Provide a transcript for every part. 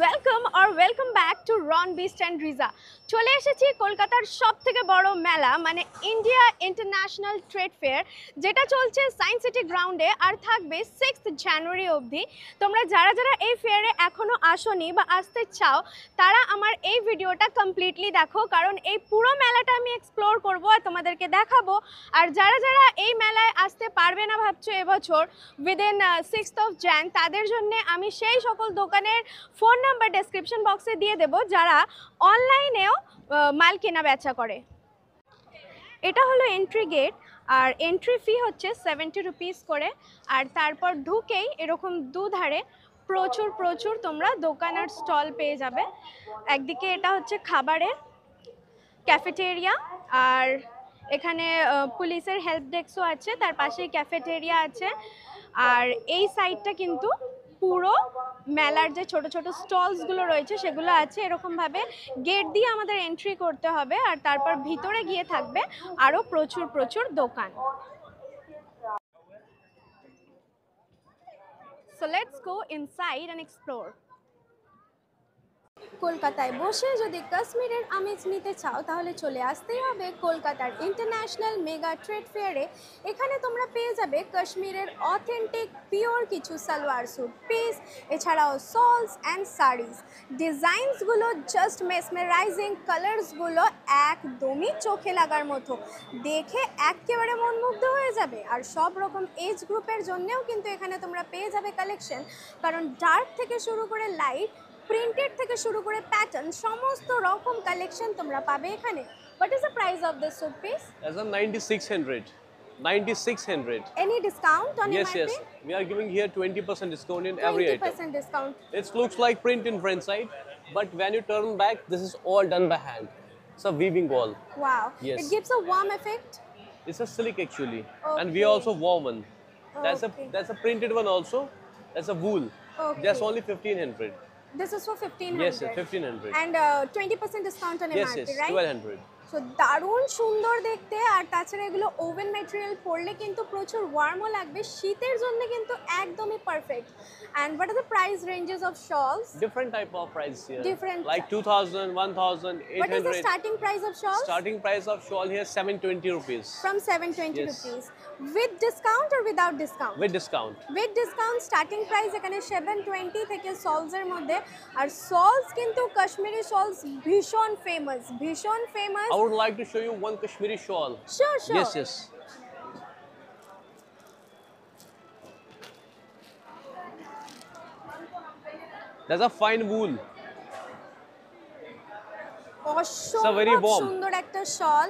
Welcome back to Ron beast and Riza. চলে এসেছি কলকাতার সবথেকে বড় মেলা মানে ইন্ডিয়া ইন্টারন্যাশনাল ট্রেড ফেয়ার, যেটা চলছে সায়েন্স সিটি গ্রাউন্ডে আর থাকবে 6 জানুয়ারি অবধি। তোমরা যারা যারা এই ফেয়ারে এখনও আসোনি বা আসতে চাও তারা আমার এই ভিডিওটা কমপ্লিটলি দেখো, কারণ এই পুরো মেলাটা আমি এক্সপ্লোর করব আর তোমাদেরকে দেখাবো। আর যারা যারা এই মেলায় আসতে পারবে না ভাবছো এবছর উইদিন 6 jan, তাদের জন্য আমি সেই সকল দোকানের ফোন নাম্বার ডেসক্রিপশন বক্সে দিয়ে দেব যারা অনলাইনেও মাল কেনা বেচা করে। এটা হলো এন্ট্রি গেট আর এন্ট্রি ফি হচ্ছে 70 রুপিস করে। আর তারপর ঢুকেই এরকম দুধারে প্রচুর প্রচুর তোমরা দোকান আর স্টল পেয়ে যাবে। একদিকে এটা হচ্ছে খাবারের ক্যাফেটেরিয়া, আর এখানে পুলিশের হেল্প ডেস্কও আছে, তার পাশেই ক্যাফেটেরিয়া আছে। আর এই সাইডটা কিন্তু পুরো মেলার যে ছোট ছোট স্টলসগুলো রয়েছে সেগুলো আছে। এরকমভাবে গেট দিয়ে আমাদের এন্ট্রি করতে হবে আর তারপর ভিতরে গিয়ে থাকবে আরও প্রচুর প্রচুর দোকান। So let's go inside and explore. কলকাতায় বসে যদি কাশ্মীরের আমেজ নিতে চাও তাহলে চলে আসতেই হবে কলকাতার ইন্টারন্যাশনাল মেগা ট্রেড ফেয়ারে। এখানে তোমরা পেয়ে যাবে কাশ্মীরের অথেন্টিক পিওর কিছু সালোয়ার স্যুট পিস, এছাড়াও শলস অ্যান্ড শাড়িজ। ডিজাইনসগুলো জাস্ট মেসমেরাইজিং, কালার্সগুলো একদমই চোখে লাগার মতো, দেখে একেবারে মনমুগ্ধ হয়ে যাবে। আর সব রকম এজ গ্রুপের জন্যেও কিন্তু এখানে তোমরা পেয়ে যাবে কালেকশন, কারণ ডার্ক থেকে শুরু করে লাইট, প্রিন্টেড থেকে শুরু করে প্যাটার্ন, সমস্ত রকম কালেকশন তোমরা পাবে এখানে। What is the price of this suit piece? As a 9600. 9600. Any discount on Yes, MRP? yes. We are giving here 20% discount in every item. 20% discount. It looks like print in front side, but when you turn back, this is all done by hand. It's a weaving wall. Wow. Yes. It gives a warm effect. It's a silk actually, and we Okay. also woven. That's Okay. a printed one also. That's a wool. Okay. Just only 1500. This is for 1500. Yes, yes, 1500. And 20% discount on Yes, MRP, yes, right? 1200. So দারুণ সুন্দর দেখতে। আর তাছাড়া এগুলো oven material পরলে কিন্তু প্রচুর ওয়ার্মও লাগবে, শীতের জন্য কিন্তু একদমই perfect. And what are the price ranges of shawls? Different type of price here. Different. Like 2000, 1000, What is the 800. starting price of shawls? Starting price of shawl here 720 rupees. From 720 Yes. rupees. With discount or without discount? With discount. With discount starting price এখানে 720 থেকে shawls এর মধ্যে। আর shawls কিন্তু Kashmiri shawls ভীষণ famous, ভীষণ famous. I would like to show you one Kashmiri shawl. Sure, sure. Yes, yes. That's a fine wool. very অসম্ভব warm. সুন্দর একটা শল,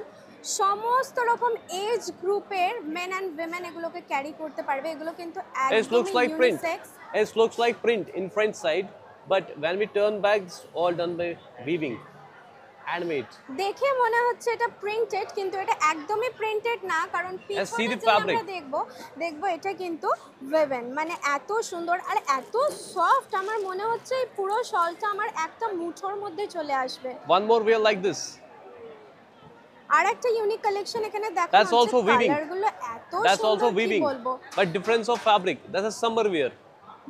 সমস্ত রকম এজ গ্রুপের মেন এন্ড উইমেন এগুলোকে ক্যারি করতে পারবে। এগুলো কিন্তু It looks একদমই like print. Unisex. It looks like print in front side, but when we turn back, it's all done by weaving, handmade. দেখে মনে হচ্ছে এটা প্রিন্টেড, কিন্তু এটা একদমই প্রিন্টেড না, কারণ see পিছনে the যে fabric. আমরা দেখবো এটা কিন্তু ওয়েভেন। মানে এত সুন্দর আর এত সফট, আমার মনে হচ্ছে এই পুরো শলটা আমার একটা মুঠোর মধ্যে চলে আসবে। One more wear like this. আর একটা ইউনিক কালেকশন এখানে দেখা That's also weaving. কালারগুলো এত That's also সুন্দর, কি weaving, বলবো। but difference of fabric. That's a summer wear.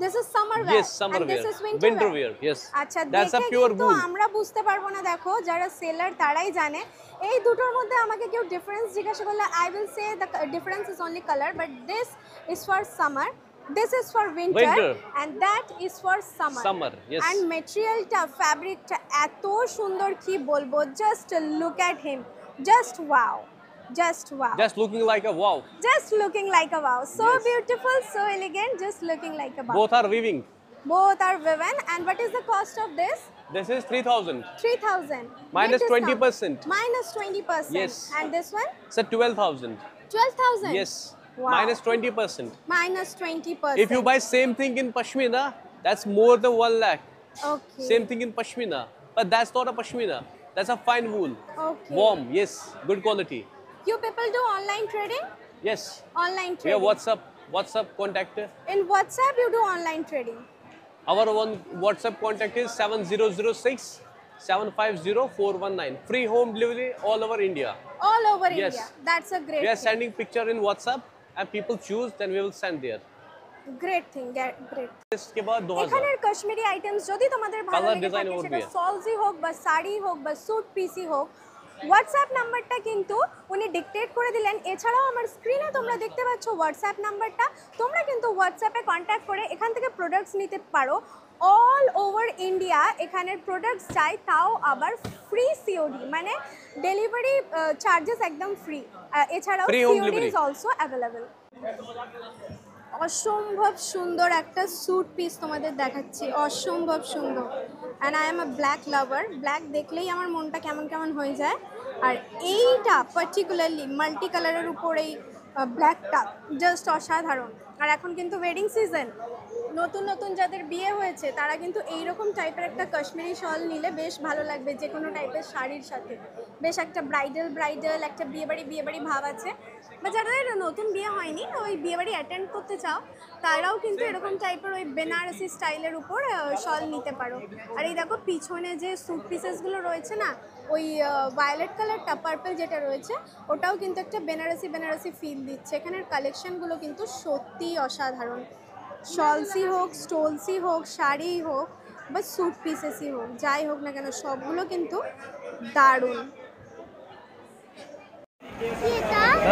This is summer wear. Yes, summer and wear. this is winter wear. Yes. আচ্ছা, That's a দেখে pure কিন্তু wool. আমরা বুঝতে পারবো না, দেখো যারা সেলার তারাই জানে। এই দুটোর মধ্যে আমাকে কেউ ডিফারেন্স জিজ্ঞাসা করলে I will say the difference is only color, but this is for summer, this is for winter, and that is for summer. Summer, yes. And materialটা, fabricটা এত সুন্দর, কি বলবো। Just look at him, just wow, just wow, Just looking like a wow. just looking like a wow. So Yes. beautiful, so elegant, just looking like a wow. Both are weaving. Both are woven. And what is the cost of this? This is 3000. 3000. Minus With discount. 20%. Minus 20%. Yes. And this one? It's a 12,000. 12,000. Yes. Wow. Minus 20%. Minus 20%. If you buy same thing in Pashmina, that's more than 1 lakh. Okay. Same thing in Pashmina. But that's not a Pashmina. That's a fine wool. Okay. Warm, yes. Good quality. You people do online trading? Yes. Online We trading. have WhatsApp contact. In WhatsApp you do online trading. Our one WhatsApp contact is 7006 750419. Free home delivery all over India. All over Yes. India. That's a great We are thing. sending picture in WhatsApp and people choose, then we will send there. Great thing, great. इसके बाद 2000 এখানের Kashmiri items যদি তোমাদের ভালো Colour লেগে design থাকে, और সেটা भी है। সলজি হোক বা শাড়ি হোক বা স্যুট পিসি হোক, হোয়াটসঅ্যাপ নাম্বারটা কিন্তু উনি ডিকটেট করে দিলেন। এছাড়াও আমার স্ক্রিনে তোমরা দেখতে পাচ্ছ হোয়াটসঅ্যাপ নাম্বারটা, তোমরা কিন্তু হোয়াটসঅ্যাপে কন্ট্যাক্ট করে এখান থেকে প্রোডাক্টস নিতে পারো। অল ওভার ইন্ডিয়া এখানের প্রোডাক্টস চাই, তাও আবার ফ্রি সিওডি, মানে ডেলিভারি চার্জেস একদম ফ্রি। এছাড়াও Free home COD delivery। Is also available. অসম্ভব সুন্দর একটা স্যুট পিস তোমাদের দেখাচ্ছি, অসম্ভব সুন্দর। And I am a black lover, black দেখলেই আমার মনটা কেমন কেমন হয়ে যায়। আর এইটা পার্টিকুলারলি মাল্টি কালারের উপর এই ব্ল্যাকটা জাস্ট অসাধারণ। আর এখন কিন্তু ওয়েডিং সিজন, নতুন নতুন যাদের বিয়ে হয়েছে তারা কিন্তু এইরকম টাইপের একটা কাশ্মীরি শল নিলে বেশ ভালো লাগবে যে কোনো টাইপের শাড়ির সাথে। বেশ একটা ব্রাইডাল একটা বিয়েবাড়ি ভাব আছে। বা যাদের নতুন বিয়ে হয়নি, ওই বিয়েবাড়ি অ্যাটেন্ড করতে চাও, তারাও কিন্তু এরকম টাইপের ওই বেনারসি স্টাইলের উপর শল নিতে পারো। আর এই দেখো পিছনে যে স্যুট পিসেসগুলো রয়েছে না, ওই ভায়োলেট কালারটা পার্পল যেটা রয়েছে, ওটাও কিন্তু একটা বেনারসি ফিল দিচ্ছে। এখানের কালেকশনগুলো কিন্তু সত্যিই অসাধারণ। শলসই হোক, স্টোলসই হোক, শাড়ি হোক বা স্যুট পিসেসই হোক, যাই হোক না কেন সবগুলো কিন্তু দারুণ।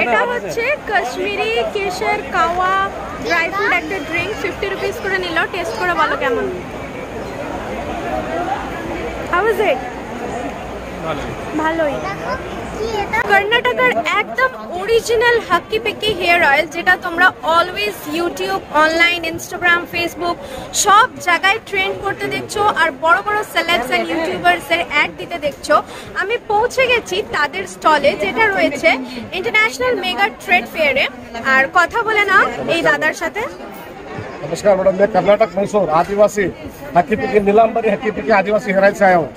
এটা হচ্ছে কাশ্মীরি কেশর কাওয়া ড্রাই ফ্রুট একটা ড্রিঙ্ক, 50 রুপিস করে নিল। টেস্ট করে বলো কেমন। How is it? ভালোই। কর্ণাটকের একদম অরিজিনাল হাক্কি পিক্কি হেয়ার অয়েল, যেটা তোমরা always YouTube, online, Instagram, Facebook সব জায়গায় ট্রেন্ড করতে দেখছো, আর বড় বড় সেলেবস অ্যান্ড ইউটিউবার্সের অ্যাড দিতে দেখছো। আমি পৌঁছে গেছি তাদের স্টলে, যেটা রয়েছে ইন্টারন্যাশনাল মেগা ট্রেড ফেয়ারে। আর কথা বলে না এই দাদার সাথে। नमस्कार मैडम, मैं कर्नाटक मैसूर आदिवासी हक्की पिक्की नीलांबरी हक्की पिक्की आदिवासी हेयर ऑयल से आया हूँ।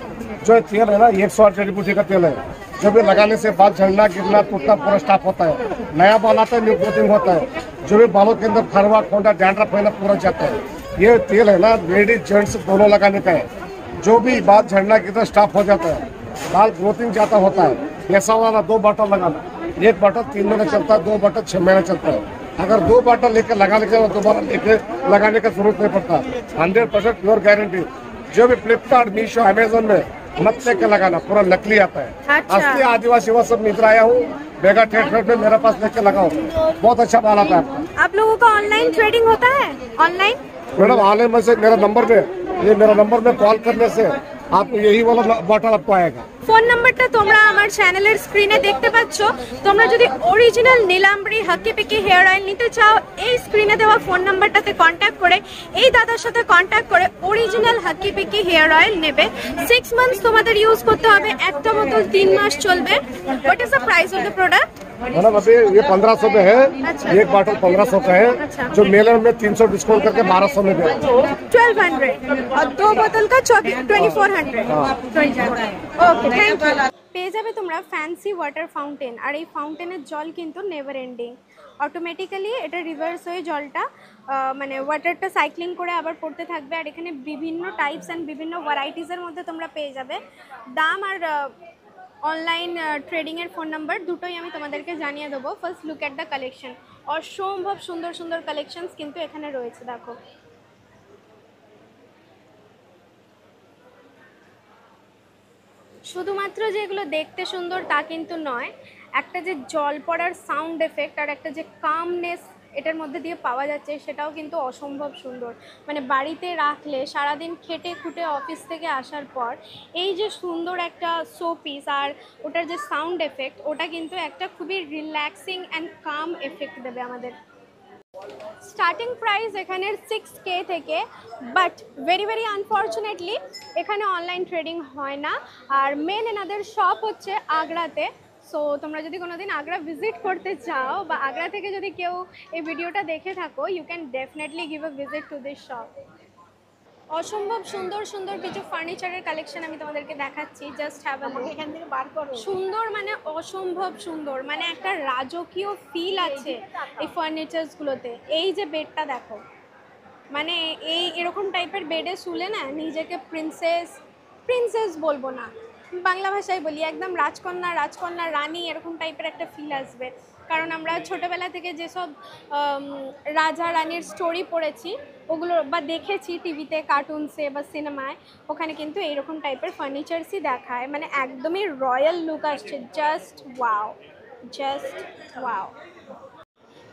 जो ये तेल है ना, 108 जड़ी बूटी का तेल है। जब ये लगाने से बाल झड़ना, गिरना, टूटना पूरा स्टॉप होता है। नया बाल आता है, न्यू ग्रोथिंग होता है। जो भी बालों के अंदर फरवा, खोंडा, डैंड्रफ होना पूरा जाता है। ये तेल है ना, लेडीज जेंट्स दोनों लगाने का है। जो भी बाल झड़ना, गिरना स्टॉप हो जाता है, बाल ग्रोथिंग ज्यादा होता है। ऐसा वाला 2 बॉटल लगाना, 1 बॉटल 3 महीने चलता है, 2 बॉटल 6 महीने चलता है। अगर 2 बॉटल लेकर लगाने के बाद दोबारा लेकर लगाने का जरूरत नहीं पड़ता। 100% प्योर गारंटी। जो भी फ्लिपकार्ट, मीशो, अमेजोन में मत लेकर लगाना, पूरा नकली आता है। अच्छा। असली आदिवासी वो सब निकल आया हूँ, मेगा ट्रेड में मेरे पास लेकर लगाओ, बहुत अच्छा माल आता है। आप लोगों का ऑनलाइन ट्रेडिंग होता है? ऑनलाइन मैडम ऑनलाइन में से मेरा नंबर में कॉल करने से आपको यही वाला बॉटल आपको आएगा। ফোন নাম্বারটা তোমরা আমার চ্যানেলের স্ক্রিনে দেখতে পাচ্ছ। তোমরা যদি original Nilambari হাক্কি Pikki hair oil নিতে চাও, এই স্ক্রিনে দেওয়া ফোন নাম্বারটাতে কন্ট্যাক্ট করে, এই দাদার সাথে কন্ট্যাক্ট করে অরিজিনাল হাক্কি পিক্কি হেয়ার অয়েল নেবে। 6 মান্থস তোমাদের ইউজ করতে হবে, একটা বোতল 3 মাস চলবে। What is the price of the product? Madam अभी ये 1500 में है। अच्छा। एक बॉटल 1500 का है। अच्छा। जो मेलर में 300 डिस्काउंट करके 1200 में दे। 1200 और 2 बोतल का 2400। ওকে, থ্যাংক ইউ। পেয়ে যাবে তোমরা ফ্যান্সি ওয়াটার ফাউন্টেন। আর এই ফাউন্টেনের জল কিন্তু নেভার এন্ডিং। অটোমেটিক্যালি এটা রিভার্স হয়ে জলটা মানে ওয়াটারটা সাইক্লিং করে আবার পড়তে থাকবে। আর এখানে বিভিন্ন টাইপস অ্যান্ড বিভিন্ন ভ্যারাইটিসের মধ্যে তোমরা পেয়ে যাবে। দাম আর অনলাইন ট্রেডিংয়ের ফোন নাম্বার দুটোই আমি তোমাদেরকে জানিয়ে দেবো। First look at the collection. অসম্ভব সুন্দর সুন্দর কালেকশনস কিন্তু এখানে রয়েছে, দেখো। শুধুমাত্র যে এগুলো দেখতে সুন্দর তা কিন্তু নয়, একটা যে জল পড়ার সাউন্ড এফেক্ট আর একটা যে কামনেস এটার মধ্যে দিয়ে পাওয়া যাচ্ছে, সেটাও কিন্তু অসম্ভব সুন্দর। মানে বাড়িতে রাখলে সারাদিন খেটে খুঁটে অফিস থেকে আসার পর এই যে সুন্দর একটা শো পিস আর ওটার যে সাউন্ড এফেক্ট, ওটা কিন্তু একটা খুবই রিল্যাক্সিং অ্যান্ড কাম এফেক্ট দেবে আমাদের। স্টার্টিং প্রাইস এখানের 6K থেকে, বাট ভেরি আনফর্চুনেটলি এখানে অনলাইন ট্রেডিং হয় না। আর মেন এনাদের শপ হচ্ছে আগ্রাতে। সো তোমরা যদি কোনোদিন আগ্রা ভিজিট করতে চাও বা আগ্রা থেকে যদি কেউ এই ভিডিওটা দেখে থাকো, you can definitely give a visit to this shop. অসম্ভব সুন্দর সুন্দর কিছু ফার্নিচারের কালেকশন আমি তোমাদেরকে দেখাচ্ছি। Just have a look. এখান থেকে বার করো। সুন্দর মানে অসম্ভব সুন্দর, মানে একটা রাজকীয় ফিল আছে এই ফার্নিচারসগুলোতে। এই যে বেডটা দেখো, মানে এরকম টাইপের বেডে শুলে না নিজেকে প্রিন্সেস বলবো না, বাংলা ভাষায় বলি, একদম রাজকন্যা রানী এরকম টাইপের একটা ফিল আসবে। কারণ আমরা ছোটোবেলা থেকে যেসব রাজা রানীর স্টোরি পড়েছি ওগুলো বা দেখেছি টিভিতে, কার্টুনসে বা সিনেমায়, ওখানে কিন্তু এইরকম টাইপের ফার্নিচার্সই দেখায়, মানে একদমই রয়্যাল লুক আসছে। Just wow, just wow.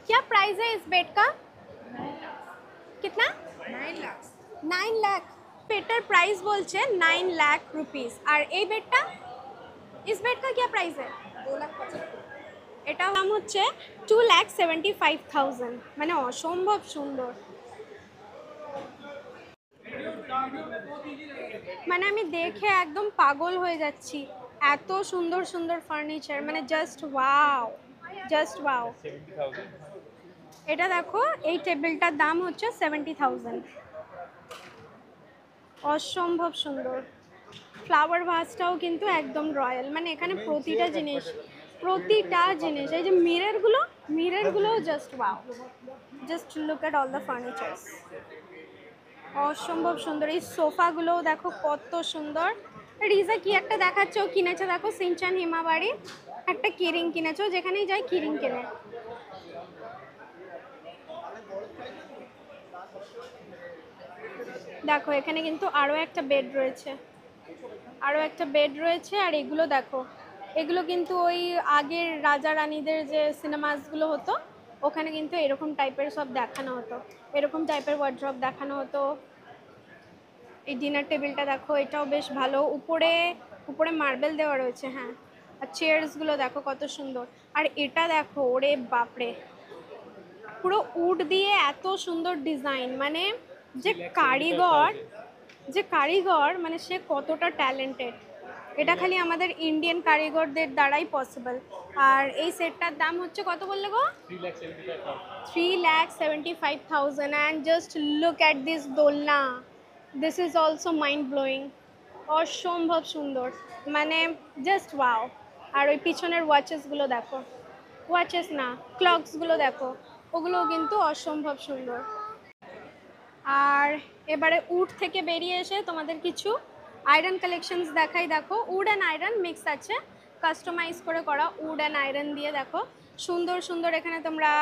क्या प्राइस है इस बेड का? कितना? 9 लाख। बेडটার প্রাইস বলছে 9 লাখ রুপিস। আর এই বেডটা, इस बेड का क्या प्राइस है? 2 लाख 75। এটা দাম হচ্ছে 2,75,000, মানে অসম্ভব সুন্দর। মানে আমি দেখে একদম পাগল হয়ে যাচ্ছি, এত সুন্দর সুন্দর ফার্নিচার, মানে জাস্ট ওয়াও, জাস্ট ওয়াও। এটা দেখো, এই টেবিলটার দাম হচ্ছে 70,000, অসম্ভব সুন্দর। ফ্লাওয়ার ভাসটাও কিন্তু একদম রয়্যাল, মানে এখানে প্রতিটা জিনিস, এই যে মিররগুলো just wow. Just look at all the furnitures, অসম্ভব সুন্দর। এই সোফাগুলোও দেখো কত সুন্দর। রিজা কি একটা দেখাচ্ছে, ও কিনেছে দেখো, সিনচান হিমাবাড়ি একটা কিরিং কিনেছে, যেখানেই যায় কিরিং কেনে। দেখো এখানে কিন্তু আরও একটা বেড রয়েছে, আর এগুলো দেখো, এগুলো কিন্তু ওই আগের রাজা রানীদের যে সিনেমাসগুলো হতো ওখানে কিন্তু এরকম টাইপের সব দেখানো হতো, এরকম টাইপের ওয়ার্ড্রপ দেখানো হতো। এই ডিনার টেবিলটা দেখো, এটাও বেশ ভালো, উপরে মার্বেল দেওয়া রয়েছে। হ্যাঁ, আর চেয়ারসগুলো দেখো কত সুন্দর। আর এটা দেখো, ওরে বাপরে, পুরো উড দিয়ে এত সুন্দর ডিজাইন, মানে যে কারিগর মানে সে কতটা ট্যালেন্টেড, এটা খালি আমাদের ইন্ডিয়ান কারিগরদের দ্বারাই পসিবল। আর এই সেটটার দাম হচ্ছে কত বললে গো? 3,75,000। And just look at this দোলনা, this is also mind blowing, অসম্ভব সুন্দর, মানে জাস্ট ওয়াও। আর ওই পিছনের ওয়াচেসগুলো দেখো, ক্লকসগুলো দেখো, ওগুলোও কিন্তু অসম্ভব সুন্দর। আর এবারে উড থেকে বেরিয়ে এসে তোমাদের কিছু আয়রন কালেকশনস দেখাই। দেখো, উড অ্যান্ড আয়রন মিক্স আছে, কাস্টমাইজ করে করা উড অ্যান্ড আয়রন দিয়ে। দেখো সুন্দর সুন্দর, এখানে তোমরা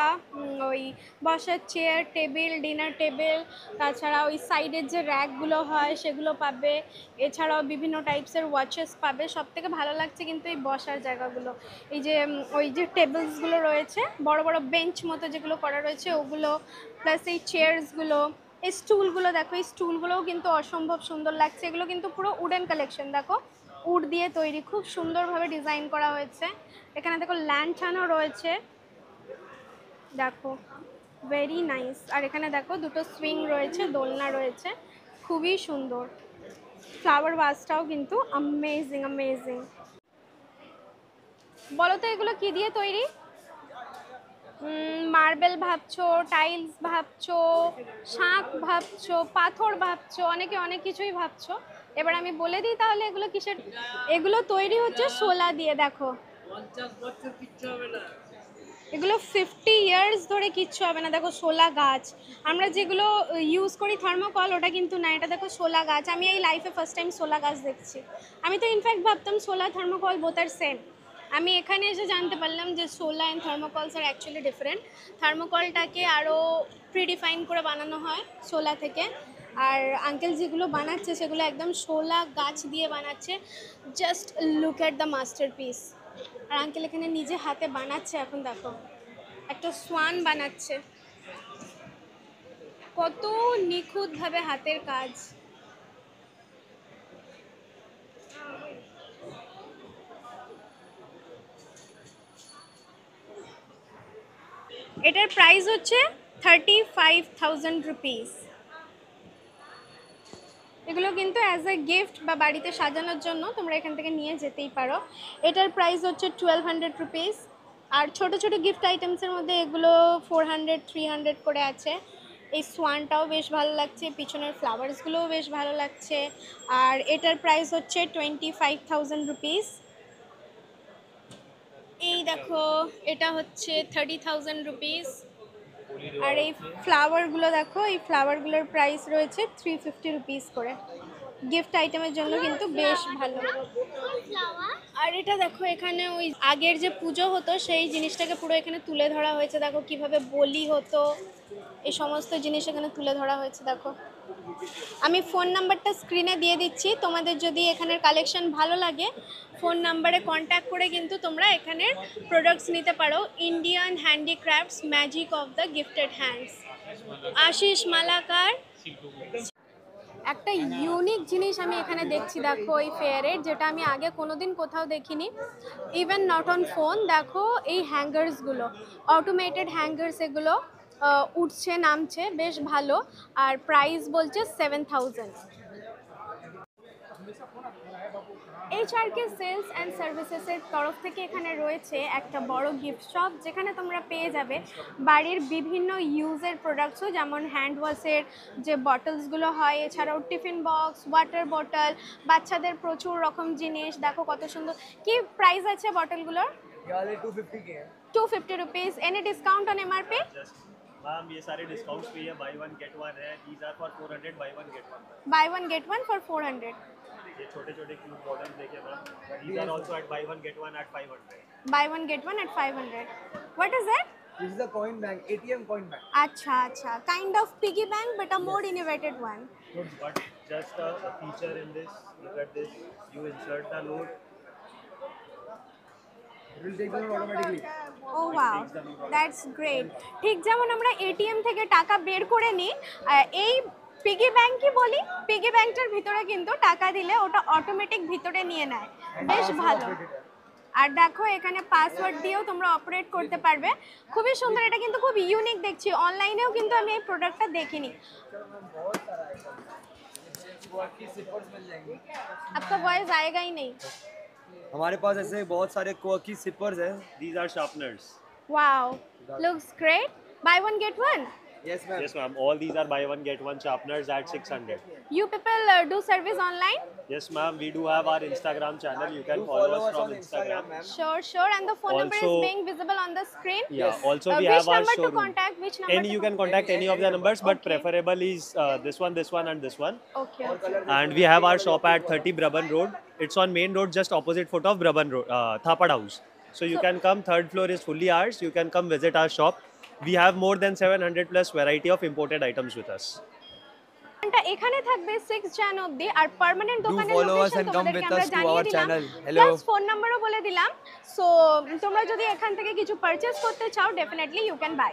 ওই বসার চেয়ার, টেবিল, ডিনার টেবিল, তাছাড়া ওই সাইডের যে র্যাকগুলো হয় সেগুলো পাবে, এছাড়াও বিভিন্ন টাইপসের ওয়াচেস পাবে। সব থেকে ভালো লাগছে কিন্তু এই বসার জায়গাগুলো, এই যে ওই যে টেবিলসগুলো রয়েছে, বড় বড় বেঞ্চ মতো যেগুলো করা রয়েছে ওগুলো, প্লাস এই চেয়ার্সগুলো, এই স্টুলগুলো দেখো, এই স্টুলগুলোও কিন্তু অসম্ভব সুন্দর লাগছে। এগুলো কিন্তু পুরো উডেন কালেকশন, দেখো উড দিয়ে তৈরি, খুব সুন্দরভাবে ডিজাইন করা হয়েছে। এখানে দেখো ল্যান্টার্নও রয়েছে, দেখো ভেরি নাইস। আর এখানে দেখো দুটো সুইং রয়েছে, দোলনা রয়েছে, খুবই সুন্দর। ফ্লাওয়ার ভাসটাও কিন্তু অ্যামেজিং। বলো তো এগুলো কি দিয়ে তৈরি? মার্বেল ভাবছো, টাইলস ভাবছো, শাঁখ ভাবছো, পাথর ভাবছো, অনেকে অনেক কিছুই ভাবছো। এবার আমি বলে দিই তাহলে এগুলো কিসের। এগুলো তৈরি হচ্ছে শোলা দিয়ে। দেখো 50 বছর কিচ্ছু হবে না, এগুলো 50 ইয়ার্স ধরে কিচ্ছু হবে না। দেখো শোলা গাছ, আমরা যেগুলো ইউজ করি থার্মোকল, ওটা কিন্তু না, এটা দেখো শোলা গাছ। আমি এই লাইফে ফার্স্ট টাইম শোলা গাছ দেখছি। আমি তো ইনফ্যাক্ট ভাবতাম শোলা থার্মোকল বোথ আর সেম। আমি এখানে এসে জানতে পারলাম যে সোলা অ্যান্ড থার্মোকলস আর অ্যাকচুয়ালি ডিফারেন্ট। থার্মোকলটাকে আরও প্রিডিফাইন করে বানানো হয় সোলা থেকে, আর আঙ্কেল যেগুলো বানাচ্ছে সেগুলো একদম শোলা গাছ দিয়ে বানাচ্ছে। Just look at the masterpiece. আর আঙ্কেল এখানে নিজে হাতে বানাচ্ছে, এখন দেখো একটা সোয়ান বানাচ্ছে, কত নিখুঁতভাবে হাতের কাজ। এটার প্রাইস হচ্ছে 35,000 রুপিস। এগুলো কিন্তু অ্যাজ এ গিফট বা বাড়িতে সাজানোর জন্য তোমরা এখান থেকে নিয়ে যেতেই পারো। এটার প্রাইস হচ্ছে 1200 রুপিস। আর ছোট ছোট গিফট আইটেমসের মধ্যে এগুলো 400, 300 করে আছে। এই সোয়ানটাও বেশ ভালো লাগছে, পিছনের ফ্লাওয়ার্সগুলোও বেশ ভালো লাগছে। আর এটার প্রাইস হচ্ছে 25,000 রুপিস। এই দেখো, এটা হচ্ছে 30,000 রুপিস। আর এই ফ্লাওয়ারগুলো দেখো, এই ফ্লাওয়ারগুলোর প্রাইস রয়েছে 350 রুপিস করে। গিফট আইটেমের জন্য কিন্তু বেশ ভালো। আর এটা দেখো এখানে ওই আগের যে পুজো হতো সেই জিনিসটাকে পুরো এখানে তুলে ধরা হয়েছে। দেখো কিভাবে বলি হতো, এই সমস্ত জিনিস এখানে তুলে ধরা হয়েছে। দেখো আমি ফোন নাম্বারটা স্ক্রিনে দিয়ে দিচ্ছি, তোমাদের যদি এখানের কালেকশন ভালো লাগে ফোন নাম্বারে কন্ট্যাক্ট করে কিন্তু তোমরা এখানের প্রোডাক্টস নিতে পারো। Indian handicrafts, magic of the gifted hands, Ashis Malakar. একটা ইউনিক জিনিস আমি এখানে দেখছি দেখো এই ফেয়ারের, যেটা আমি আগে কোনোদিন কোথাও দেখিনি। ইভেন নট অন ফোন, দেখো এই হ্যাঙ্গার্সগুলো অটোমেটেড হ্যাঙ্গার্স, এগুলো উঠছে নামছে, বেশ ভালো। আর প্রাইস বলছে 7000। HRK সেলস অ্যান্ড সার্ভিসেসের তরফ থেকে এখানে রয়েছে একটা বড় গিফট শপ, যেখানে তোমরা পেয়ে যাবে বাড়ির বিভিন্ন ইউজের প্রোডাক্টসও, যেমন হ্যান্ড ওয়াশের যে বটলসগুলো হয়, এছাড়াও টিফিন বক্স, ওয়াটার বটল, বাচ্চাদের প্রচুর রকম জিনিস। দেখো কত সুন্দর। কি প্রাইস আছে বটলগুলোর? 250 के हैं। 250 rupees. Any discount on MRP? Ma'am ये सारे डिस्काउंट्स भी है, बाय वन गेट वन है, these are for 400, buy one get one. Buy one get one for 400। ये छोटे छोटे क्यूब मॉडल देखिए ma'am, these are also at buy one get one at 500। Buy one get one at 500। What is it? This is a coin bank, ATM coin bank. अच्छा अच्छा, kind of piggy bank but a more innovated one. But just a feature in this, look at this, you insert the note, It will take the note automatically. Oh wow, that's great. ঠিক যেমন আমরা ATM থেকে টাকা বের করে নিই, এই piggy ব্যাংকই বলি, পিগি ব্যাংকটার ভিতরে কিন্তু টাকা দিলে ওটা অটোমেটিক ভিতরে নিয়ে নেয়, বেশ ভালো। আর দেখো এখানে পাসওয়ার্ড দিয়েও তোমরা অপারেট করতে পারবে, খুবই সুন্দর। এটা কিন্তু খুব ইউনিক দেখছি, অনলাইনেও কিন্তু আমি এই প্রোডাক্টটা দেখিনি। आपका वॉइस आएगा ही नहीं। हमारे पास ऐसे बहुत सारे quirky sippers हैं। these are sharpeners। Wow, looks great. Bye one get one. Yes ma'am. Yes ma'am, all these are buy one get one sharpeners at 600। You people do service online? Yes ma'am, we do have our Instagram channel, you can follow us from on Instagram। ma'am. Sure, sure. And the phone number is Also- being visible on the screen. Yeah, also we which have our number to showroom। contact? Which number? Any to you can contact any of the numbers, but Okay. preferable is this one and this one। Okay. Okay. And we have our shop at 30 Brabant Road. It's on main road, just opposite foot of Brabant Road, Thapad House। So you can come, third floor is fully ours. You can come visit our shop। We have more than 700 plus variety of imported items with us। এটা এখানে থাকবে 6 জন অবধি। আর permanent দোকানের follow us location and come তোমাদেরকে with আমরা us to জানিয়ে our দিলাম, channel. Hello. Plus phone নাম্বারও বলে দিলাম। সো তোমরা যদি এখান থেকে কিছু পারচেজ করতে চাও definitely you can buy.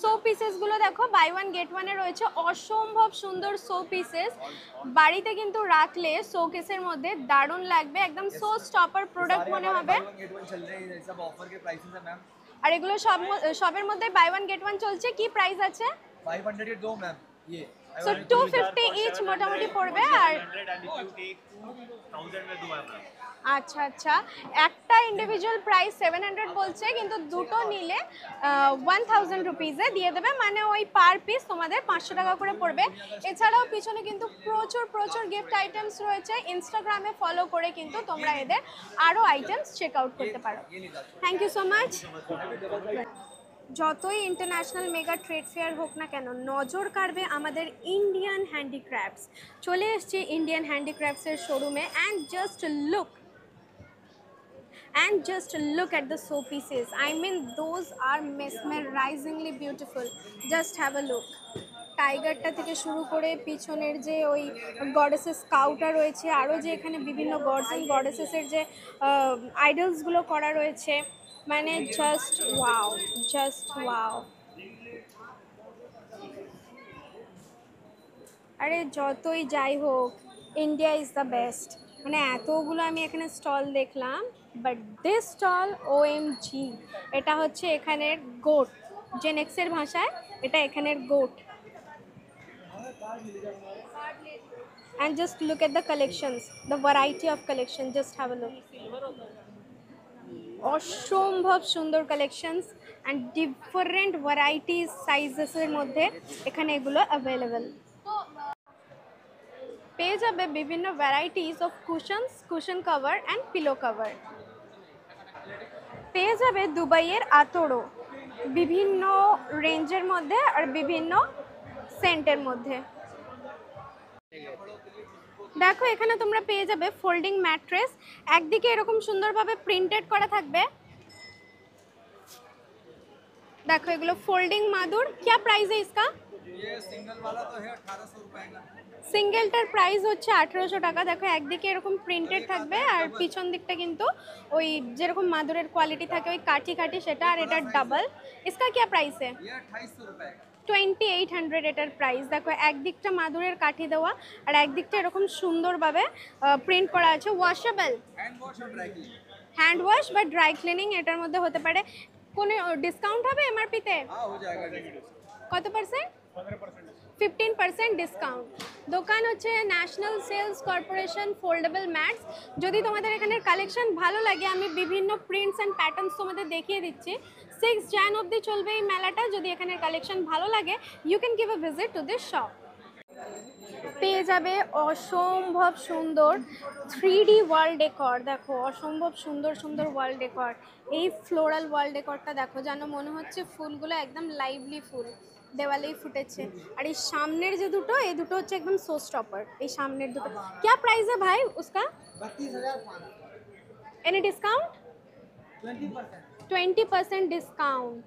So পিসেসগুলো দেখো বাই ওয়ান গেট ওয়ানে রয়েছে, অসম্ভব সুন্দর সো পিসেস। বাড়িতে কিন্তু রাখলে শোকেসের মধ্যে দারুণ লাগবে, একদম সো স্টপার প্রোডাক্ট মনে হবে। Buy one get one चल रहे हैं, सब ऑफर के प्राइसेस हैं मैम। আর এগুলো সবের মধ্যে বাই ওয়ান গেট ওয়ান চলছে। কি প্রাইস আছে? 500 के दो मैम ये। সো 250 ইচ মোটামুটি পড়বে। আর 700 and if you take 1000 में दूंगा मैं। আচ্ছা আচ্ছা, একটা ইন্ডিভিজুয়াল প্রাইস 700 বলছে, কিন্তু দুটো নিলে 1000 রুপিজে দিয়ে দেবে, মানে ওই পার পিস তোমাদের 500 টাকা করে পড়বে। এছাড়াও পিছনে কিন্তু প্রচুর প্রচুর গিফট আইটেমস রয়েছে। ইনস্টাগ্রামে ফলো করে কিন্তু তোমরা এদের আরও আইটেমস চেক আউট করতে পারো। Thank you so much. যতই ইন্টারন্যাশনাল মেগা ট্রেড ফেয়ার হোক না কেন, নজর কাড়বে আমাদের ইন্ডিয়ান হ্যান্ডিক্রাফটস। চলে এসেছি ইন্ডিয়ান হ্যান্ডিক্রাফটসের শোরুমে। And just look at the show pieces. I mean, those are mesmerizingly beautiful. Just have a look. টাইগারটা থেকে শুরু করে পিছনের যে ওই গডেসেস স্কাউটা রয়েছে, আরও যে এখানে বিভিন্ন গডস অ্যান্ড গডেসেসের যে আইডলসগুলো করা রয়েছে, মানে জাস্ট ওয়াও। আরে যতই যাই হোক, ইন্ডিয়া ইজ দ্য বেস্ট। মানে এতগুলো আমি এখানে স্টল দেখলাম, বাট দিস স্টল OMG, এটা হচ্ছে এখানের গোট। জেনেক্সের ভাষায় এটা এখানের goat. And just look at the collections, the variety of collection, just have a look. অসম্ভব সুন্দর কালেকশনস অ্যান্ড ডিফারেন্ট ভ্যারাইটিস সাইজেসের মধ্যে এখানে এগুলো অ্যাভেলেবেল। পেয়ে যাবে বিভিন্ন varieties of cushion cover and pillow cover. পেয়ে যাবে দুবাইয়ের আতরও বিভিন্ন রেঞ্জের মধ্যে আর বিভিন্ন সেন্টের মধ্যে। দেখো এখানে তোমরা পেয়ে যাবে ফোল্ডিং ম্যাট্রেস, একদিকে এরকম সুন্দরভাবে প্রিন্টেড করা থাকবে। देखो एगुलो फोल्डिंग मादुर, क्या प्राइस है इसका? ये सिंगल वाला तो है 1800 रुपए का। সিঙ্গেলটার প্রাইস হচ্ছে 1800 টাকা। দেখো একদিকে এরকম প্রিন্টেড থাকবে আর পিছন দিকটা কিন্তু ওই যেরকম মাদুরের কোয়ালিটি থাকে ওই কাঠি কাঠি সেটা, আর এটা ডাবল। इसका क्या प्राइस है? ये 2800 रुपए का। 2800 এটার প্রাইস। দেখো একদিকটা মাদুরের কাঠি দেওয়া আর একদিকটা এরকম সুন্দরভাবে প্রিন্ট করা আছে। ওয়াশেবল, हैंड वॉश और ड्राई क्लीनिंग। হ্যান্ড ওয়াশ বা ড্রাই ক্লিনিং এটার মধ্যে হতে পারে। কোনো ডিসকাউন্ট হবে এমআরপিতে? हाँ हो जाएगा। কত পার্সেন্ট? 15% ডিসকাউন্ট। দোকান হচ্ছে national sales corporation foldable mats. যদি তোমাদের এখানের কালেকশন ভালো লাগে আমি বিভিন্ন প্রিন্টস অ্যান্ড প্যাটার্নস তোমাদের দেখিয়ে দিচ্ছি। 6 jan অবধি চলবে এই মেলাটা। যদি এখানের কালেকশন ভালো লাগে you can give a visit to this shop. পেয়ে যাবে অসম্ভব সুন্দর 3D ওয়াল ডেকর। দেখো অসম্ভব সুন্দর সুন্দর ওয়াল ডেকর। এই ফ্লোরাল ওয়াল ডেকরটা দেখো, যেন মনে হচ্ছে ফুলগুলো একদম লাইভলি ফুল দেওয়ালেই ফুটেছে। আর এই সামনের যে দুটো, এই দুটো হচ্ছে একদম শো স্টপার। এই সামনের দুটো क्या प्राइस है भाई उसका? 32500। Any discount? 20% ডিসকাউন্ট।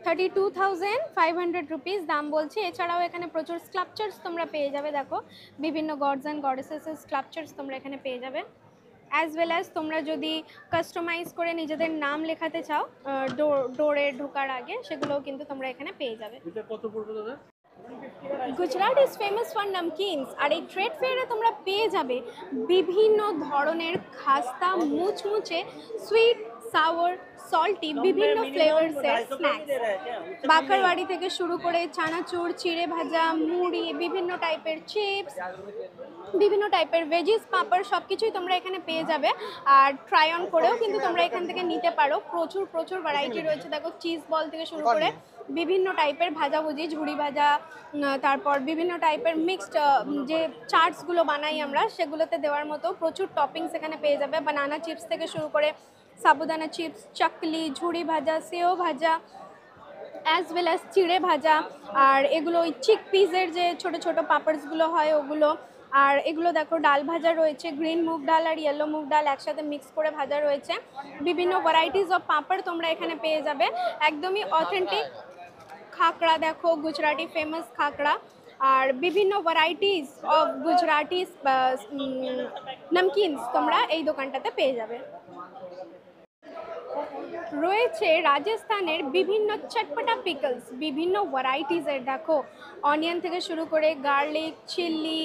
32,500 রুপিস দাম বলছি। এছাড়াও এখানে প্রচুর স্কাল্পচার্স তোমরা পেয়ে যাবে। দেখো বিভিন্ন গডস অ্যান্ড গডেসেসের স্কাল্পচার্স তোমরা এখানে পেয়ে যাবে। অ্যাজ ওয়েল অ্যাজ তোমরা যদি কাস্টমাইজ করে নিজেদের নাম লেখাতে চাও ডোরে ঢোকার আগে, সেগুলোও কিন্তু তোমরা এখানে পেয়ে যাবে। এটা কত পড়বে দাদা? Gujarat is famous for namkeens. আর এই ট্রেড ফেয়ারে তোমরা পেয়ে যাবে বিভিন্ন ধরনের খাস্তা, মুচমুচে, সুইট, সাওয়ার, সল্টি, বিভিন্ন ফ্লেভারসের স্ন্যাক্স। বাকারওয়াড়ি থেকে শুরু করে চানাচুর, চিড়ে ভাজা, মুড়ি, বিভিন্ন টাইপের চিপস, বিভিন্ন টাইপের ভেজিস, পাঁপড় সব কিছুই তোমরা এখানে পেয়ে যাবে। আর ট্রাই অন করেও কিন্তু তোমরা এখান থেকে নিতে পারো। প্রচুর প্রচুর ভ্যারাইটি রয়েছে। দেখো চিজ বল থেকে শুরু করে বিভিন্ন টাইপের ভাজাভুজি, ঝুড়ি ভাজা, তারপর বিভিন্ন টাইপের মিক্সড যে চাটসগুলো বানাই আমরা সেগুলোতে দেওয়ার মতো প্রচুর টপিংস এখানে পেয়ে যাবে। বানানা চিপস থেকে শুরু করে সাবুদানা চিপস, চাকলি, ঝুড়ি ভাজা, সেও ভাজা, অ্যাজ ওয়েল অ্যাজ চিড়ে ভাজা। আর এগুলো ওই চিক পিসের যে ছোট ছোট পাপড়সগুলো হয় ওগুলো। আর এগুলো দেখো ডাল ভাজা রয়েছে, গ্রিন মুগ ডাল আর ইয়েলো মুগ ডাল একসাথে মিক্স করে ভাজা রয়েছে। বিভিন্ন ভ্যারাইটিস অফ পাপড় তোমরা এখানে পেয়ে যাবে। একদমই অথেন্টিক খাকড়া, দেখো গুজরাটি ফেমাস খাকড়া। আর বিভিন্ন ভ্যারাইটিস অফ গুজরাটি নমকিনস তোমরা এই দোকানটাতে পেয়ে যাবে। রয়েছে রাজস্থানের বিভিন্ন চটপটা পিকলস, বিভিন্ন ভ্যারাইটিসের। দেখো অনিয়ন থেকে শুরু করে garlic, chilli,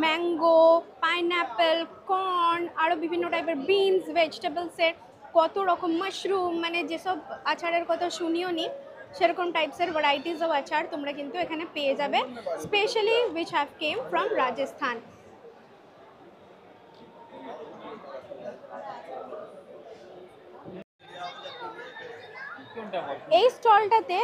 mango, pineapple, corn, আরও বিভিন্ন টাইপের বিনস, ভেজিটেবলসের কত রকম, মাশরুম, মানে যেসব আচারের কথা শুনিও নি সেরকম টাইপসের ভ্যারাইটিস অফ আচার তোমরা কিন্তু এখানে পেয়ে যাবে, specially which have came from Rajasthan. এই স্টলটাতে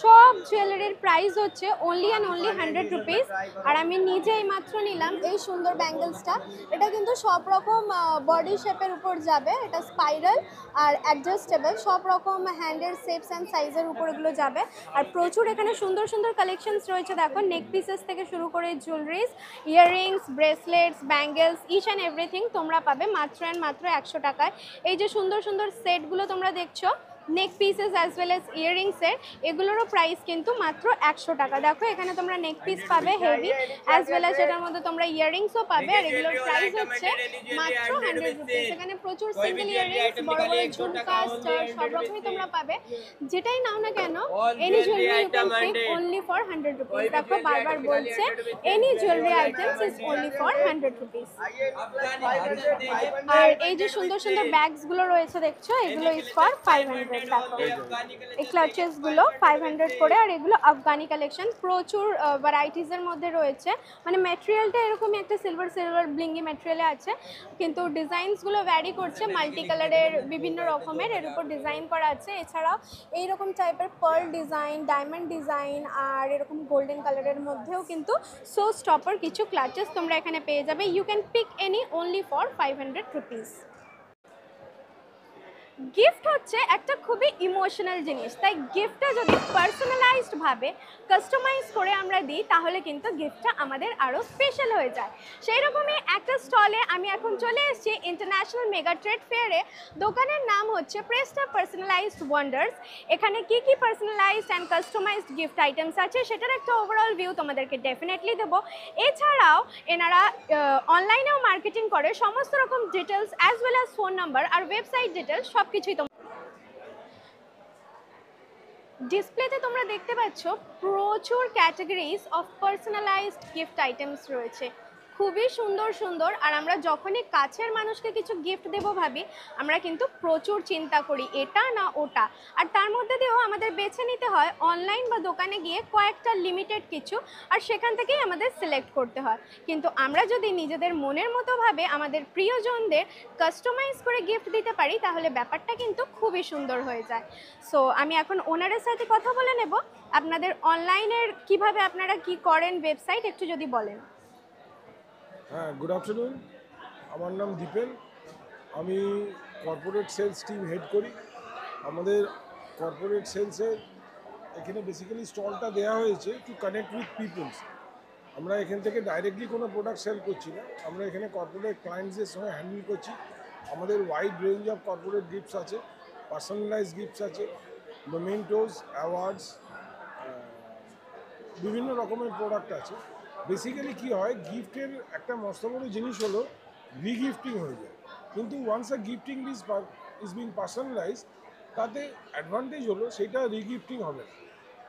সব জুয়েলারির প্রাইস হচ্ছে অনলি অ্যান্ড অনলি 100 রুপিস। আর আমি নিজেই মাত্র নিলাম এই সুন্দর ব্যাঙ্গেলসটা। এটা কিন্তু সব রকম বডি শেপের উপর যাবে। এটা স্পাইরাল আর অ্যাডজাস্টেবল, সব রকম হ্যান্ডের শেপস অ্যান্ড সাইজের উপর এগুলো যাবে। আর প্রচুর এখানে সুন্দর সুন্দর কালেকশনস রয়েছে। দেখো নেক পিসেস থেকে শুরু করে jewelleries, earrings, bracelets, bangles, each and everything তোমরা পাবে মাত্র অ্যান্ড মাত্র 100 টাকায়। এই যে সুন্দর সুন্দর সেটগুলো তোমরা দেখছো, neck pieces as well as ইয়াররিংসের, এগুলোরও প্রাইস কিন্তু মাত্র 100 টাকা। দেখো এখানে তোমরা নেক পিস পাবে হেভি, অ্যাজ ওয়েল অ্যাজ এটার মধ্যে তোমরা ইয়াররিংসও পাবে। আর এগুলোর প্রাইস হচ্ছে মাত্র 100 রুপিস। এখানে প্রচুর সিঙ্গেল ইয়াররিংস, বড় বড় ঝুমকা, স্টার সব রকমই তোমরা পাবে। যেটাই নাও না কেন, any jewellery you can pick only for 100 rupees. দেখো বারবার বলছে any jewellery items is only for 100 rupees. আর এই যে সুন্দর সুন্দর ব্যাগসগুলো রয়েছে দেখছো, এগুলো ইজ ফর 500। এই ক্লাচেসগুলো 500 করে। আর এগুলো আফগানি কালেকশন, প্রচুর ভ্যারাইটিসের মধ্যে রয়েছে। মানে ম্যাটেরিয়ালটা এরকমই একটা সিলভার সিলভার ব্লিঙ্গি ম্যাটেরিয়ালে আছে, কিন্তু ডিজাইনসগুলো ভ্যারি করছে। মাল্টি কালারের বিভিন্ন রকমের এর উপর ডিজাইন করা আছে। এছাড়াও এইরকম টাইপের পার্ল ডিজাইন, ডায়মন্ড ডিজাইন আর এরকম গোল্ডেন কালারের মধ্যেও কিন্তু সো স্টপার কিছু ক্লাচেস তোমরা এখানে পেয়ে যাবে। You can pick any only for 500 rupees. Gift হচ্ছে একটা খুবই ইমোশনাল জিনিস, তাই গিফটটা যদি পার্সোনালাইজড ভাবে কাস্টমাইজ করে আমরা দিই তাহলে কিন্তু গিফটটা আমাদের আরও স্পেশাল হয়ে যায়। সেই রকমই একটা স্টলে আমি এখন চলে এসেছি ইন্টারন্যাশনাল মেগা ট্রেড ফেয়ারে। দোকানের নাম হচ্ছে প্রেস্টা পার্সোনালাইজড ওয়ান্ডার্স। এখানে কি কি personalised and customised gift items আছে সেটার একটা ওভারঅল ভিউ তোমাদেরকে ডেফিনেটলি দেবো। এছাড়াও এনারা অনলাইনেও মার্কেটিং করে, সমস্ত রকম details as well as phone number আর ওয়েবসাইট ডিটেলস সব কিছুই ডিসপ্লেতে তোমরা দেখতে পাচ্ছ। প্রচুর categories of personalised gift items রয়েছে, খুবই সুন্দর সুন্দর। আর আমরা যখনই কাছের মানুষকে কিছু গিফট দেবো ভাবি আমরা কিন্তু প্রচুর চিন্তা করি এটা না ওটা, আর তার মধ্যে দিয়েও আমাদের বেছে নিতে হয় অনলাইন বা দোকানে গিয়ে কয়েকটা লিমিটেড কিছু, আর সেখান থেকেই আমাদের সিলেক্ট করতে হয়। কিন্তু আমরা যদি নিজেদের মনের মতো ভাবে আমাদের প্রিয়জনদের কাস্টমাইজ করে গিফট দিতে পারি তাহলে ব্যাপারটা কিন্তু খুবই সুন্দর হয়ে যায়। সো আমি এখন ওনারের সাথে কথা বলে নেব। আপনাদের অনলাইনের কিভাবে আপনারা কি করেন, ওয়েবসাইট একটু যদি বলেন। হ্যাঁ, গুড আফটারনুন। আমার নাম দীপেন, আমি কর্পোরেট সেলস টিম হেড করি। আমাদের কর্পোরেট সেলসের এখানে বেসিক্যালি স্টলটা দেওয়া হয়েছে টু কানেক্ট উইথ পিপলস। আমরা এখান থেকে ডাইরেক্টলি কোনো প্রোডাক্ট সেল করছি না, আমরা এখানে কর্পোরেট ক্লায়েন্টসদের সঙ্গে হ্যান্ডেল করছি। আমাদের wide range of corporate gifts আছে, পার্সোনালাইজ গিফটস আছে, মোমেন্টোস, অ্যাওয়ার্ডস, বিভিন্ন রকমের প্রোডাক্ট আছে। বেসিক্যালি কী হয়, গিফটের একটা মস্ত বড় জিনিস হলো রিগিফটিং হয়ে যায়, কিন্তু once a gifting is being personalise, তাতে অ্যাডভান্টেজ হলো সেটা রিগিফটিং হবে না।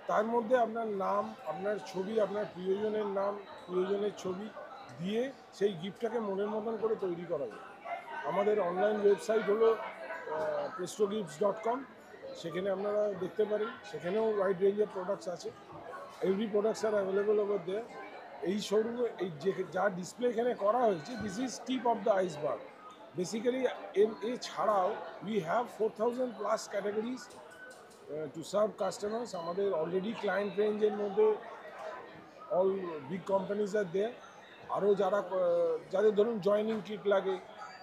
তার মধ্যে আপনার নাম, আপনার ছবি, আপনার প্রিয়জনের নাম, প্রিয়জনের ছবি দিয়ে সেই গিফটটাকে মনের মতন করে তৈরি করা যায়। আমাদের অনলাইন ওয়েবসাইট হলো prestogifts.com, সেখানে আপনারা দেখতে পারেন, সেখানেও ওয়াইড রেঞ্জের প্রোডাক্টস আছে। Every products are available over there. এই শোরুমে এই যে যা ডিসপ্লে এখানে করা হয়েছে, this is tip of the iceberg. Basically এছাড়াও we have 4000 plus categories to serve customers. আমাদের অলরেডি ক্লায়েন্ট রেঞ্জের মধ্যে all big companies are there. আরও যাদের ধরুন জয়নিং কিট লাগে,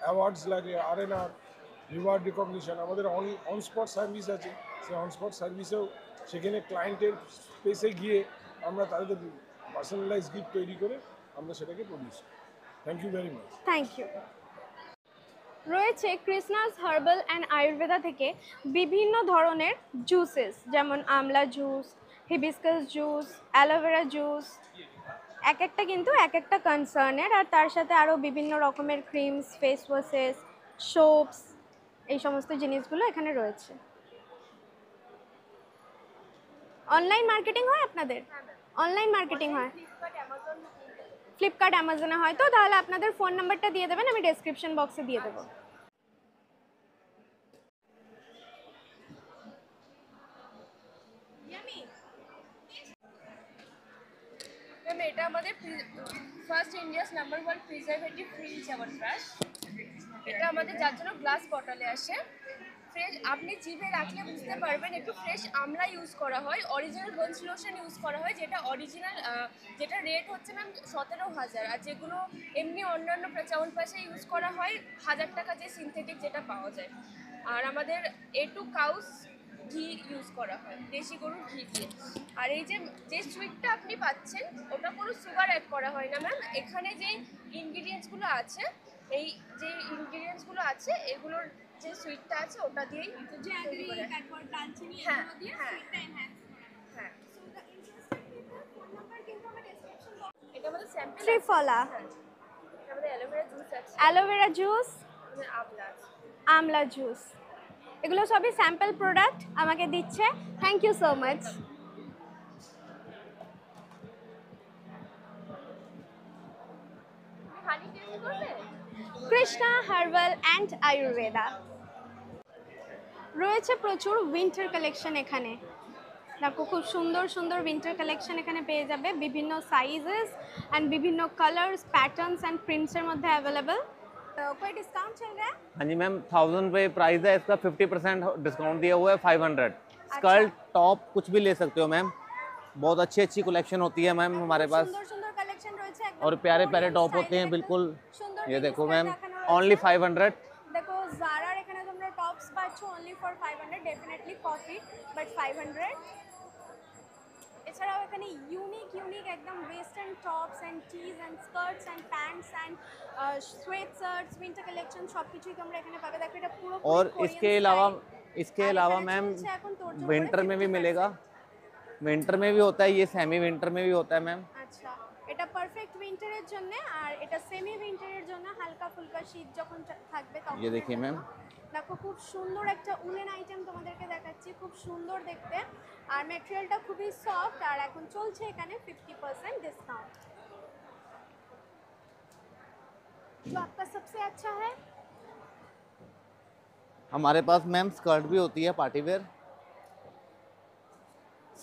অ্যাওয়ার্ডস লাগে, আরএনআর, রিওয়ার্ড রিকগনিশন, আমাদের অনস্পট সার্ভিস আছে। সেই অনস্পট সার্ভিসেও সেখানে ক্লায়েন্টের স্পেসে গিয়ে আমরা তাদের পার্সোনালাইজ গিফট তৈরি করে আমরা সেটাকে প্রডিউস করি। Thank you very much. Thank you. রয়েছে কৃষ্ণাস হার্বাল অ্যান্ড আয়ুর্বেদা থেকে বিভিন্ন ধরনের জুসেস, যেমন আমলা juice, hibiscus juice, aloe vera juice, এক একটা কিন্তু এক একটা কনসার্নের, আর তার সাথে আরও বিভিন্ন রকমের ক্রিমস, ফেস ওয়াশেস, সোপস, এই সমস্ত জিনিসগুলো এখানে রয়েছে। অনলাইন মার্কেটিং হয় আপনাদের? অনলাইন মার্কেটিং হয়, ফ্লিপকার্ট, অ্যামাজনে হয়। তো তাহলে আপনাদের ফোন নাম্বারটা দিয়ে দেবেন, আমি ডেসক্রিপশন বক্সে দিয়ে দেবো। ম্যাম, এটা আমাদের first India's number 1 preservative free shower brush. এটা আমাদের যার জন্য গ্লাস বটলে আসে। ফ্রেশ, আপনি জিভে রাখলে বুঝতে পারবেন একটু ফ্রেশ আমলা ইউজ করা হয়, অরিজিনাল গঞ্জ লোশন ইউজ করা হয়, যেটা অরিজিনাল, যেটা রেট হচ্ছে ম্যাম 17,000, আর যেগুলো এমনি অন্যান্য চাউনপাশে ইউজ করা হয় 1000 টাকা, যে সিনথেটিক যেটা পাওয়া যায়। আর আমাদের A2 কাউস ঘি ইউজ করা হয়, দেশি গরুর ঘি দিয়ে। আর এই যে সুইটটা আপনি পাচ্ছেন ওটা কোনো সুগার অ্যাড করা হয় না ম্যাম। এখানে যে ইনগ্রিডিয়েন্টসগুলো আছে, এই যে ইনগ্রিডিয়েন্টসগুলো আছে এগুলোর যে সুইটটা আছে ওটা দিয়েই তৈরি করা হয়। হ্যাঁ হ্যাঁ হ্যাঁ, এটা আমাদের স্যাম্পল ত্রিফলা, আমাদের অ্যালোভেরা জুস আছে, অ্যালোভেরা জুস, আমলা আছে, আমলা জুস, এগুলো সবই স্যাম্পল প্রোডাক্ট আমাকে দিচ্ছে। Thank you so much. Honey taste করবে? Krishna herbal and Ayurveda. রয়েছে প্রচুর উইন্টার কালেকশন এখানে, দেখো খুব সুন্দর সুন্দর উইন্টার কালেকশন এখানে পেয়ে যাবে, বিভিন্ন সাইজেস অ্যান্ড বিভিন্ন কালার্स, पैटर्न्स एंड प्रिंट्स এর মধ্যে अवेलेबल। कोई डिस्काउंट चल रहा है? हाँ जी मैम, 1000 रुपये प्राइस है इसका, 50% डिस्काउंट दिया हुआ है, 500। स्कर्ट टॉप कुछ भी ले सकते हो मैम, बहुत अच्छी अच्छी कलेक्शन होती है मैम हमारे पास, সুন্দর সুন্দর কালেকশন রয়েছে একদম, और प्यारे प्यारे टॉप style होते हैं में बिल्कुल। সুন্দর ये mini देखो skirt मैम, দেখানো হয়েছে। ओनली 500। দেখো জারার এখানে তোমরা টপস পাচ্ছ পাচ্ছ only for 500, definitely copy but 500। এছাড়াও এখানে ইউনিক একদম western tops and tees and skirts and pants and sweatshirts winter collection সব কিছুই তোমরা এখানে পাবে। দেখো এটা পুরো और इसके अलावा मैम विंटर में भी मिलेगा, विंटर में भी होता है, ये सेमी विंटर में भी होता है मैम। আচ্ছা, এটা পারফেক্ট উইন্টারের জন্য আর এটা সেমি উইন্টারের জন্য, হালকা ফুলকা শীত যখন থাকবে তখন। ये देखिए मैम, দেখো খুব সুন্দর একটা উলেন আইটেম তোমাদেরকে দেখাচ্ছি, খুব সুন্দর দেখতে আর ম্যাটেরিয়ালটা খুবই সফট আর এখন চলছে এখানে 50% ডিসকাউंट। जो आपका सबसे अच्छा है, हमारे पास मैम स्कर्ट भी होती है, पार्टी वेयर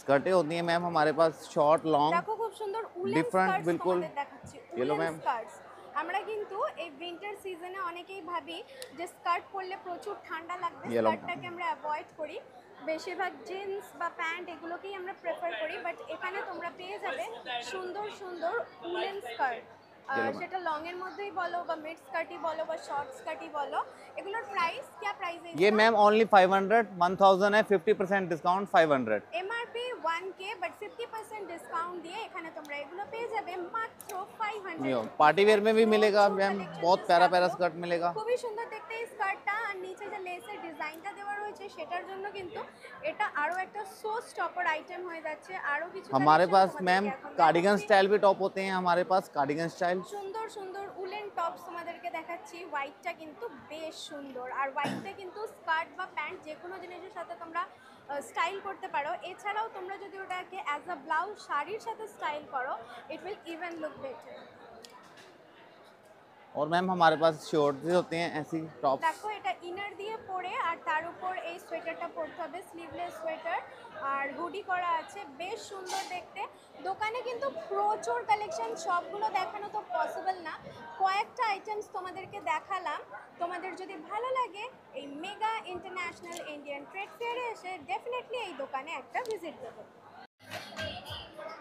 स्कर्टें होती हैं मैम हमारे पास, शॉर्ट लॉन्ग দেখো খুব সুন্দর উলেন Different স্কার্টস बिल्कुल। তোমাদের দেখাচ্ছি। ये लो উলেন मैम। স্কার্টস আমরা কিন্তু এই উইন্টার সিজনে অনেকেই ভাবি যে স্কার্ট পরলে প্রচুর ঠান্ডা লাগবে, ये लो স্কার্টটাকে আমরা অ্যাভয়েড করি, বেশিরভাগ জিন্স বা প্যান্ট এগুলোকেই আমরা প্রেফার করি, বাট এখানে তোমরা পেয়ে যাবে সুন্দর সুন্দর উলেন স্কার্ট, সেটা লং এর মধ্যেই বলো বা মিড স্কার্টই বলো বা শর্ট স্কার্টই বলো। এগুলোর প্রাইস কি প্রাইস है? ये मैम ओनली 500, 1000 है, 50% discount 500। MRP 1k but 50% discount দিয়ে এখানে তোমরা এগুলো পেয়ে যাবে মাত্র 500। पार्टी वेयर में भी मिलेगा मैम, बहुत प्यारा प्यारा स्कर्ट मिलेगा। খুবই সুন্দর দেখতে এই স্কার্টটা আর নিচে যে লেসের ডিজাইনটা দেওয়া রয়েছে সেটার জন্য কিন্তু এটা আরো একটা সো স্টপার আইটেম হয়ে যাচ্ছে। আরো কিছু हमारे collection पास তোমাদেরকে मैम এখন कार्डिगन দেখাচ্ছি। स्टाइल भी टॉप होते हैं हमारे पास, कार्डिगन स्टाइल। সুন্দর সুন্দর উলেন টপস তোমাদেরকে দেখাচ্ছি। হোয়াইটটা কিন্তু বেশ সুন্দর আর হোয়াইটটা কিন্তু স্কার্ট বা প্যান্ট যে কোনো জিনিসের সাথে তোমরা স্টাইল করতে পারো। এছাড়াও তোমরা যদি ওটাকে অ্যাজ আ ব্লাউজ শাড়ির সাথে স্টাইল করো, it will even look better. और मैम हमारे पास शॉर्ट्स भी होते हैं ऐसी टॉप। দেখো এটা ইনার দিয়ে পরে আর তার উপর এই সোয়েটারটা পরতে হবে, স্লিভলেস সোয়েটার আর হুডি করা আছে, বেশ সুন্দর দেখতে। দোকানে কিন্তু প্রচুর কালেকশন, সবগুলো দেখানো তো পসিবল না, কয়েকটা আইটেমস তোমাদেরকে দেখালাম। তোমাদের যদি ভালো লাগে এই মেগা ইন্টারন্যাশনাল ইন্ডিয়ান ট্রেড ফেয়ারে এসে ডেফিনেটলি এই দোকানে একটা ভিজিট দেবে।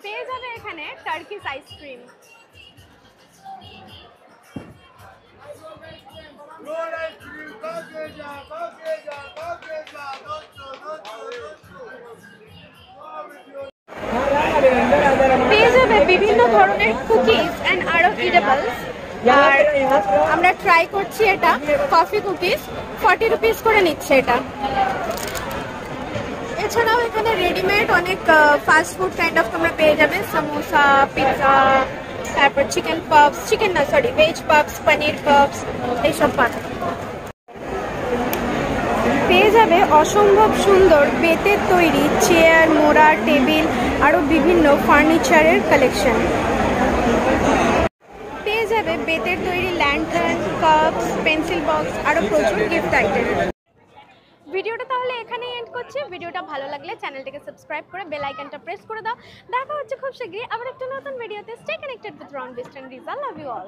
পেয়ে যাবে এখানে টার্কিশ আইসক্রিম। পেয়ে যাবে বিভিন্ন ধরনের কুকিজ অ্যান্ড আরো ইডেবলস। আর আমরা ট্রাই করছি এটা কফি কুকিজ, 40 রুপিস করে নিচ্ছে এটা। এছাড়াও এখানে রেডিমেড অনেক ফাস্ট ফুড কাইন্ড অফ তোমরা পেয়ে যাবে, সামোসা, পিৎজা, তারপর চিকেন পাপস, ভেজ পাপস, পনির পাপস, এইসব পাবে। পেয়ে যাবে অসম্ভব সুন্দর বেতের তৈরি চেয়ার, মোড়া, টেবিল, আরও বিভিন্ন ফার্নিচারের কালেকশন। পেয়ে যাবে বেতের তৈরি ল্যান্টার্ন, কাপস, পেন্সিল বক্স, আরও প্রচুর গিফট আইটেম। ভিডিওটা তাহলে এখানেই এন্ড করছি। ভিডিওটা ভালো লাগলে চ্যানেলটাকে সাবস্ক্রাইব করে বেল আইকনটা প্রেস করে দাও। দেখা হচ্ছে খুব শীঘ্রই আবার একটা নতুন ভিডিওতে। Stay connected with Ron Beast and Riza. Love you all.